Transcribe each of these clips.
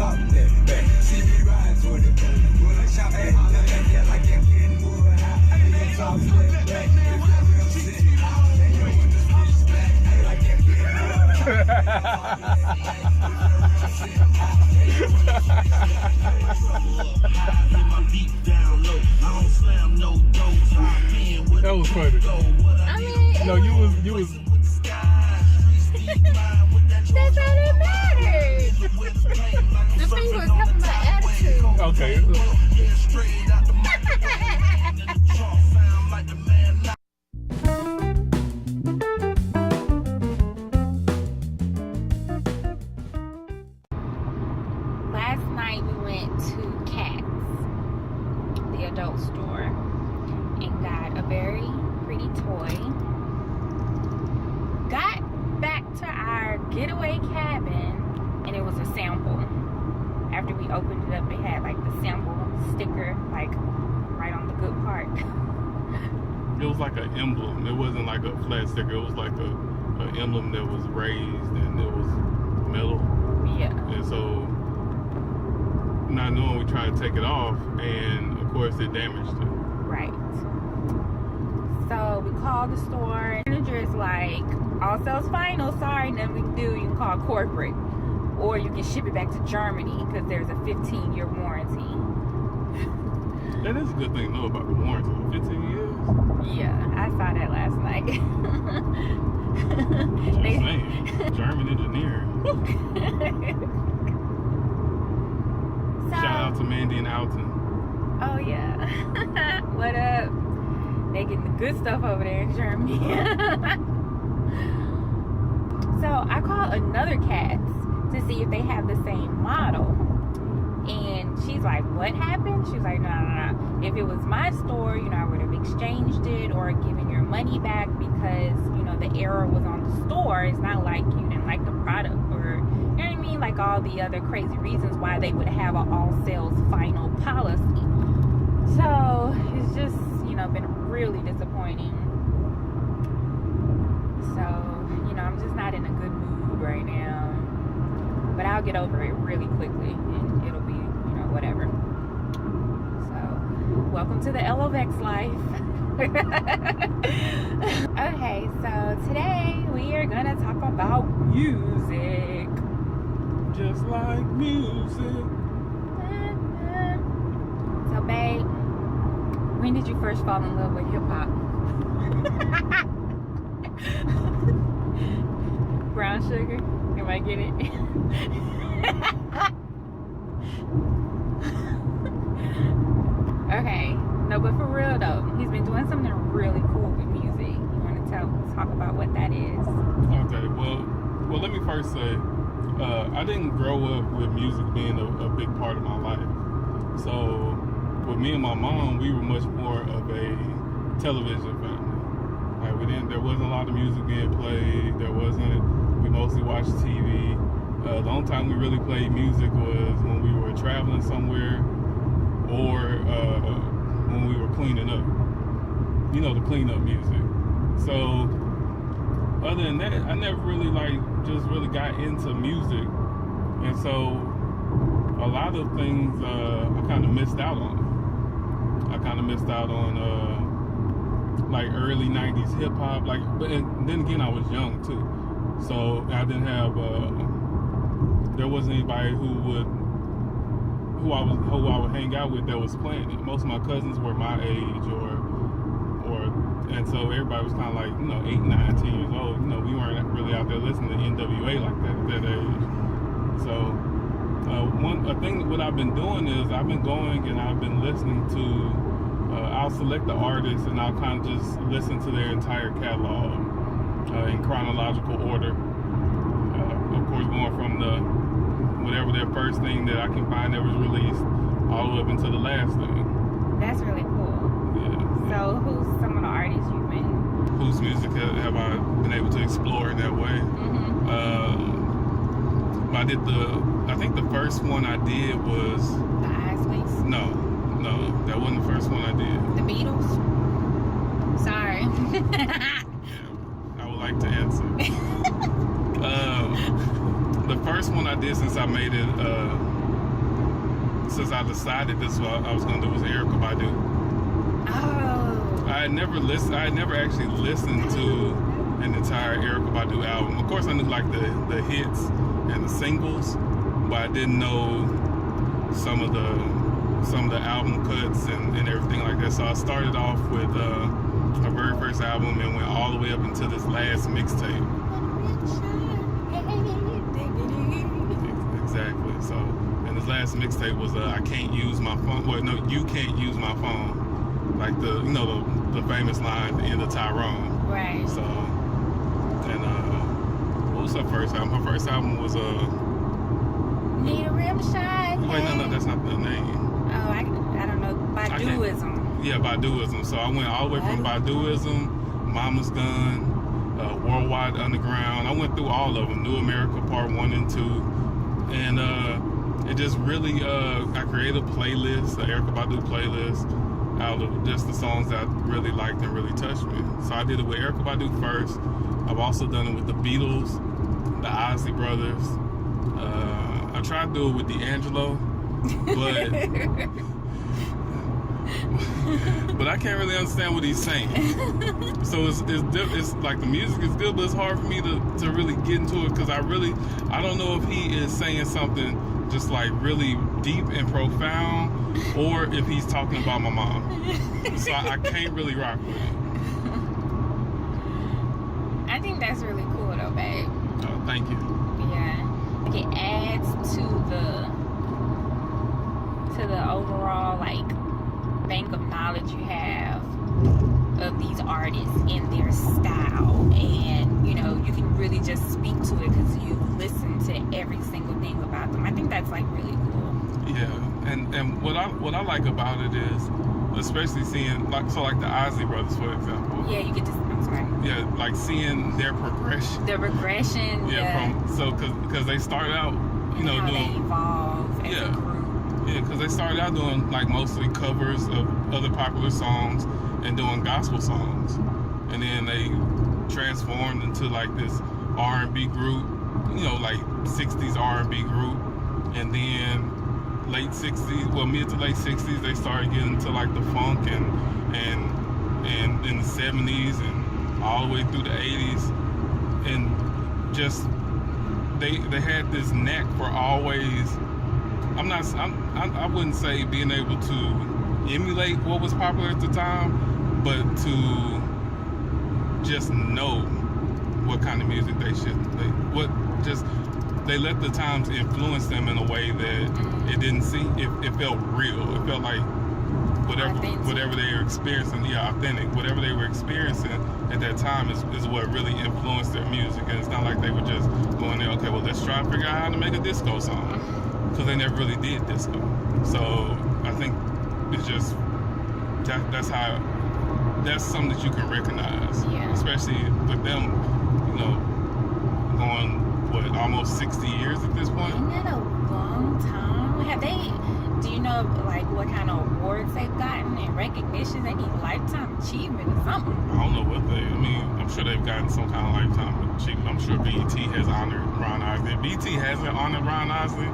top that back. See me ride toward the back. When I shop at all the back, yeah, like I'm getting more high. Nigga talk to that back. If you're real city, they know when this bitch back. Hey, like I'm getting That was funny. I mean, No, you was. that's all that mattered. The thing was having my attitude. Okay. Last night we went to Cats, the adult store, and got a very pretty toy. Got back to our getaway cabin, and it was a sample. After we opened it up, they had like the sample sticker, like right on the good part. It was like an emblem. It wasn't like a flat sticker. It was like an emblem that was raised and it was metal. Yeah. And so, not knowing, we tried to take it off, and of course it damaged it. Right. So we called the store. The manager is like, all sales final. Sorry, nothing we can do. You can call corporate, or you can ship it back to Germany because there's a 15-year warranty. That is a good thing to know about the warranty. 15 years? Yeah, I saw that last night. Just saying. German engineer. So, Shout out to Mandy and Alton. oh yeah. What up? They getting the good stuff over there in Germany. So I called another Cats to see if they have the same model. And she's like, what happened? She's like, no. If it was my store, I would have exchanged it or given your money back because, the error was on the store. It's not like you didn't like the product or, you know what I mean? Like all the other crazy reasons why they would have an all sales final policy. So it's just, been really disappointing. So, I'm just not in a good mood right now. But I'll get over it really quickly and it'll be, whatever. So, welcome to the Elovex life. Okay, so today we are gonna talk about music. Just like music. So, babe, when did you first fall in love with hip hop? Brown sugar? Am I getting it? Okay, no, but for real though, he's been doing something really cool with music. You want to talk about what that is? Okay, well, let me first say, I didn't grow up with music being a big part of my life. So, with me and my mom, we were much more of a television family. Like there wasn't a lot of music being played. We mostly watched TV. The only time we really played music was when we were traveling somewhere or when we were cleaning up. The cleanup music. So, other than that, I never really just really got into music. And so, a lot of things I kind of missed out on. I kind of missed out on early 90s hip hop, but then again I was young too, so I didn't have there wasn't anybody who I would hang out with that was playing it. Most of my cousins were my age and so everybody was kind of like 8, 9, 10 years old. We weren't really out there listening to NWA like that at that age. So what I've been doing is I've been going and I've been listening to I'll select the artist and I'll kind of just listen to their entire catalog in chronological order. Of course, going from whatever their first thing that I can find that was released all the way up until the last thing. That's really cool. Yeah. So who's some of the artists you've been? Whose music have I been able to explore in that way? Mm-hmm. I think the first one I did was... The Isleys? No, that wasn't the first one I did. The Beatles? Sorry. Yeah, I would like to answer. The first one I did since I made it since I decided this is what I was gonna do was Erykah Badu. Oh. I had never actually listened to an entire Erykah Badu album. Of course, I knew like the hits and the singles, but I didn't know some of the album cuts and everything like that. So I started off with her very first album and went all the way up into this last mixtape. Exactly. So, and this last mixtape was I Can't Use My Phone. Well, no, You Can't Use My Phone. Like the famous line at the end of Tyrone. Right. So, and what was her first album? Her first album was Need a rim shot. Wait, no, that's not the name. Oh, I don't know. Baduism. Yeah, Baduism. So I went all the way from Baduism, Mama's Gun, Worldwide Underground. I went through all of them. New America Part 1 and 2. And it just really, I created a playlist, the Erykah Badu playlist, out of just the songs that I really liked and really touched me. So I did it with Erykah Badu first. I've also done it with the Beatles, the Isley Brothers. I tried to do it with D'Angelo, but I can't really understand what he's saying. So it's like the music is good, but it's hard for me to really get into it because I don't know if he is saying something just like really deep and profound, or if he's talking about my mom. So I can't really rock with it. I think that's really cool though, babe. Oh, thank you. Yeah. It adds to the overall like bank of knowledge you have of these artists and their style, and you can really just speak to it because you've listened to every single thing about them. I think that's like really cool. Yeah, and what I like about it is, especially seeing like the Isley Brothers, for example. Yeah, you get to. I'm sorry. Yeah, like seeing their progression. The regression. Yeah, because they started out, how doing. They evolve as a group. Yeah, because they started out doing like mostly covers of other popular songs and doing gospel songs, and then they transformed into like this R&B group, like 60s R&B group, and then mid to late 60s they started getting into like the funk and in the 70s and all the way through the 80s, and just they had this knack for always. I wouldn't say being able to emulate what was popular at the time, but to just know what kind of music they let the times influence them in a way that it didn't seem. It felt real. It felt like whatever they were experiencing, authentic. Whatever they were experiencing at that time is what really influenced their music. And it's not like they were just going there, okay, well, let's try and figure out how to make a disco song. Because they never really did disco. So I think it's just, that's something that you can recognize. Yeah. Especially with them, going, almost 60 years at this point. Isn't that a long time? Do you know like what kind of awards they've gotten and recognition? They need lifetime achievement or something. I don't know what I'm sure they've gotten some kind of lifetime achievement. I'm sure BET has honored Ron Isley. If BET hasn't honored Ron Isley,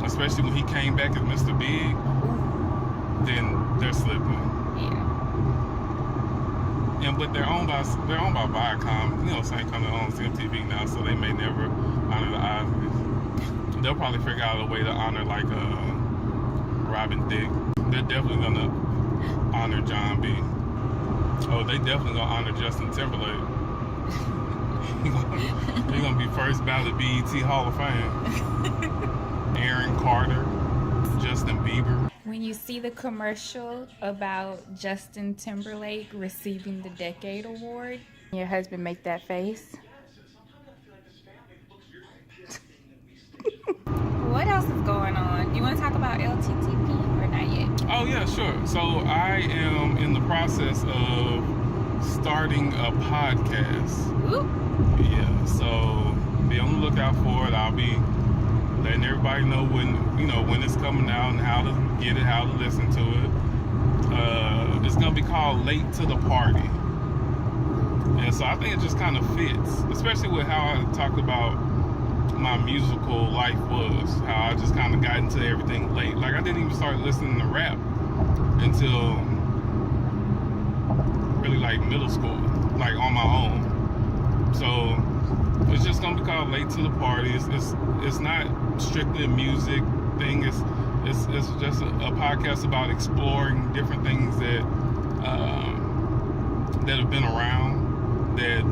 especially when he came back as Mr. Big, then they're slipping. Yeah. But they're owned by Viacom. Same company that owns MTV now, so they may never honor the Isleys. They'll probably figure out a way to honor like Robin Thicke. They're definitely gonna honor John B. Oh, they definitely gonna honor Justin Timberlake. He's gonna be first ballot BET Hall of Fame. Aaron Carter, Justin Bieber. When you see the commercial about Justin Timberlake receiving the Decade Award, your husband make that face. What else is going on? You want to talk about LTTP or not yet? Oh yeah, sure. So I am in the process of starting a podcast. Ooh. Yeah, so be on the lookout for it. I'll be letting everybody know when it's coming out and how to get it, how to listen to it. It's gonna be called Late to the Party, and so I think it just kind of fits, especially with how I talked about my musical life was, how I just kind of got got into everything late. Like I didn't even start listening to rap until really like middle school, like on my own. So it's just gonna be called Late to the Party. It's not strictly a music thing. It's just a podcast about exploring different things that that have been around, that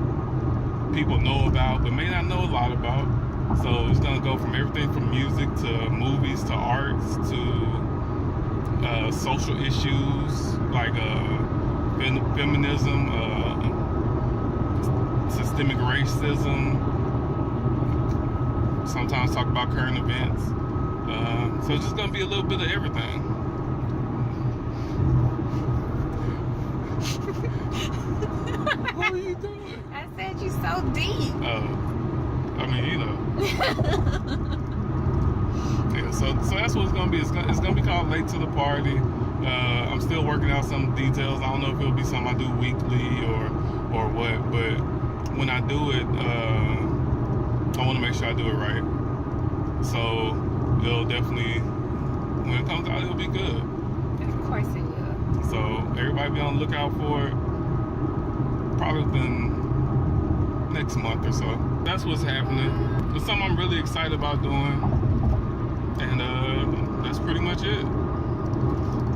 people know about but may not know a lot about. So it's gonna go from everything from music to movies to arts to social issues like feminism, systemic racism. Sometimes talk about current events. So it's just gonna be a little bit of everything. What are you doing? I said you so deep. I mean, you know. Yeah, so that's what it's gonna be. It's gonna be called Late to the Party. I'm still working out some details. I don't know if it'll be something I do weekly or what, but when I do it, I want to make sure I do it right. So it'll definitely, when it comes out, it'll be good. Of course it will. So everybody be on the lookout for it. Probably within next month or so. That's what's happening. It's something I'm really excited about doing, and that's pretty much it.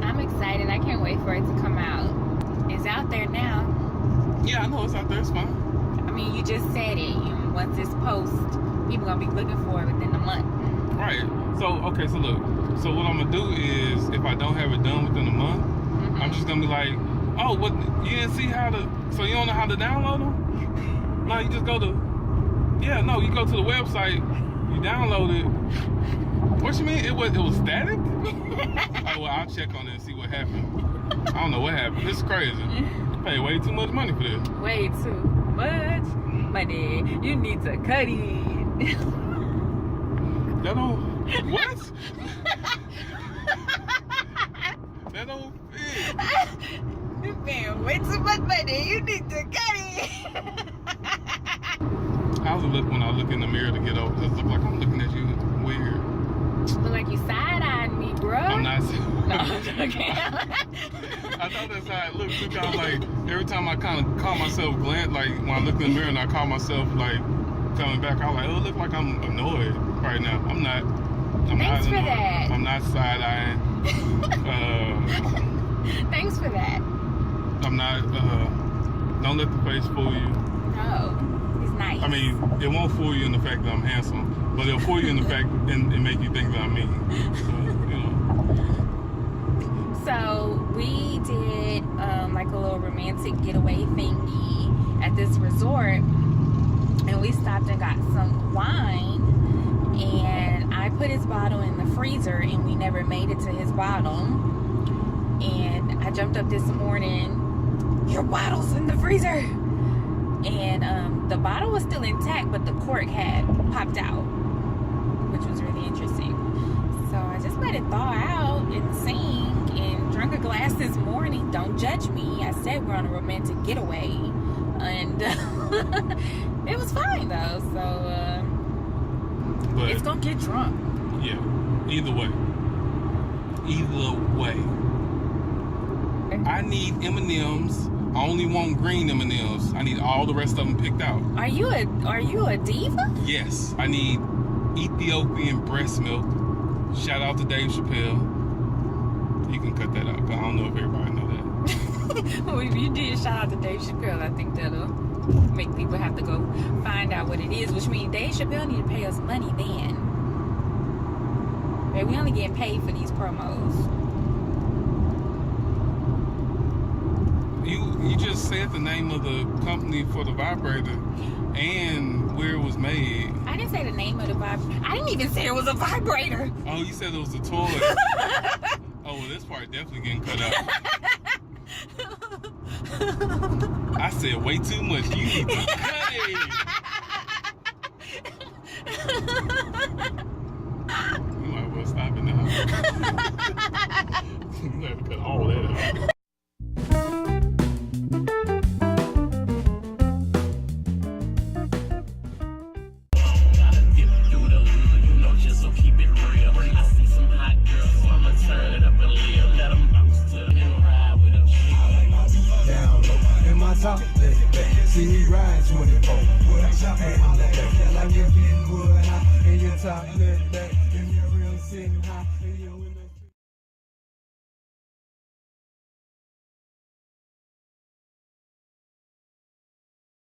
I'm excited. I can't wait for it to come out. It's out there now. Yeah, I know it's out there. It's fine. I mean, you just said it. Once this post, people gonna be looking for it within a month. Right. So okay. So look. So what I'm gonna do is, if I don't have it done within a month, I'm just gonna be like, oh, what? You didn't see how to? So you don't know how to download them? No, you just go to. Yeah, no, you go to the website. You download it. What you mean? It was static? Oh, well, I'll check on it and see what happened. I don't know what happened. This is crazy. You pay way too much money for this. Way too much money. You need to cut it. That don't. What? That don't fit. You paying way too much money. You need to cut it. How's it look when I look in the mirror to get over? Does it look like I'm looking at you weird? Look like you side-eyeing me, bro. I'm not. No, I'm joking. I thought that's how it looked. Sometimes, like every time I kind of call myself glance, like when I look in the mirror and I call myself like coming back, I'm like, oh, it look like I'm annoyed right now. I'm not. Thanks for annoyed. that. I'm not side-eyeing. Thanks for that. I'm not. Don't let the face fool you. No, he's nice. I mean, it won't fool you in the fact that I'm handsome, but it'll fool you in the fact and make you think that I'm mean. So, you know. So we did like a little romantic getaway thingy at this resort, and we stopped and got some wine, and I put his bottle in the freezer and we never made it to his bottle. And I jumped up this morning, your bottle's in the freezer, and the bottle was still intact but the cork had popped out, which was really interesting. So I just let it thaw out and sink and drank a glass this morning. Don't judge me. I said we're on a romantic getaway, and it was fine though. So But it's gonna get drunk. yeah, either way. I need M&Ms. I only want green M&Ms. I need all the rest of them picked out. Are you a diva? Yes, I need Ethiopian breast milk. Shout out to Dave Chappelle. You can cut that out, because I don't know if everybody know that. Well, if you did shout out to Dave Chappelle, I think that'll make people have to go find out what it is, which means Dave Chappelle need to pay us money then. But we only getting paid for these promos. You just said the name of the company for the vibrator and where it was made. I didn't say the name of the vibrator. I didn't even say it was a vibrator. Oh, you said it was a toy. Oh, well, this part definitely getting cut out. I said way too much. You need to cut it. You might well stop it now. You have to cut all that out. Gotta dip through the hood, you know, just so keep it real. I see some talk that back. See me ride 24. Hey, like you're getting wood out, and you talk that back.